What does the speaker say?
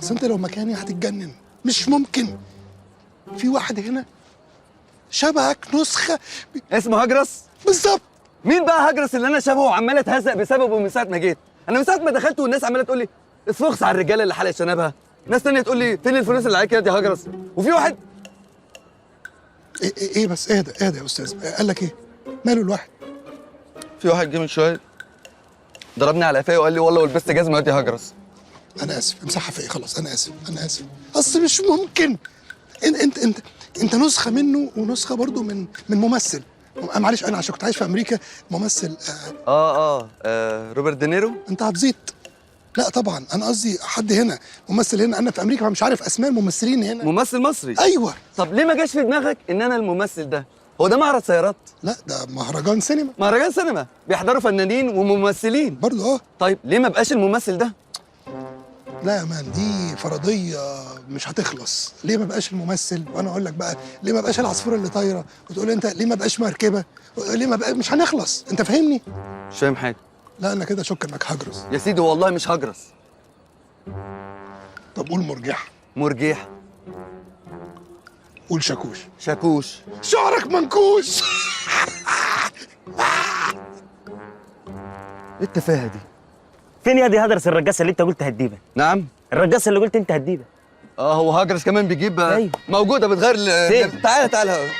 بس انت لو مكاني هتتجنن، مش ممكن. في واحد هنا شبهك نسخه اسمه هجرس؟ بالظبط. مين بقى هجرس اللي انا شبهه وعمال اتهزق بسببه من ساعه ما جيت؟ انا من ساعه ما دخلت والناس عماله تقول لي اصفخس على الرجاله اللي حلقت شنبها، ناس تانية تقول لي فين الفلوس اللي عليك يا هجرس، وفي واحد ايه بس اهدى يا استاذ، قال لك ايه؟ ماله الواحد؟ في واحد جه من شويه ضربني على قفايا وقال لي والله ولبست جزمه يا هجرس. انا اسف، امسحها في ايه، خلاص انا اسف. اصل مش ممكن. انت نسخه منه ونسخه برضو من ممثل. معلش، انا عشان كنت عايش في امريكا ممثل. روبرت دينيرو. انت هتزيط. لا طبعا، انا قصدي حد هنا ممثل هنا، انا في امريكا فمش عارف اسماء الممثلين هنا. ممثل مصري؟ ايوه. طب ليه ما جاش في دماغك ان انا الممثل ده؟ هو ده معرض سيارات؟ لا ده مهرجان سينما. مهرجان سينما بيحضروا فنانين وممثلين برضه. طيب ليه ما بقاش الممثل ده؟ لا يا مان، دي فرضيه مش هتخلص. ليه ما بقاش الممثل؟ وانا اقول لك بقى ليه ما بقاش العصفوره اللي طايره، وتقول لي انت ليه ما بقاش مركبه، ليه ما بقى، مش هنخلص. انت فاهمني؟ مش فاهم حاجه. لا انا كده اشك انك هجرس. يا سيدي والله مش هجرس. طب قول مرجحه. مرجيح. قول شاكوش. شاكوش. شعرك منكوش. ايه التفاهه دي؟ فين يا دي هدرس الرقاصه اللي انت قلت هتجيبها؟ نعم؟ الرقاصه اللي قلت انت هتجيبها. هو هجرس كمان بيجيب. أيوة. موجوده بتغير فين؟ تعالى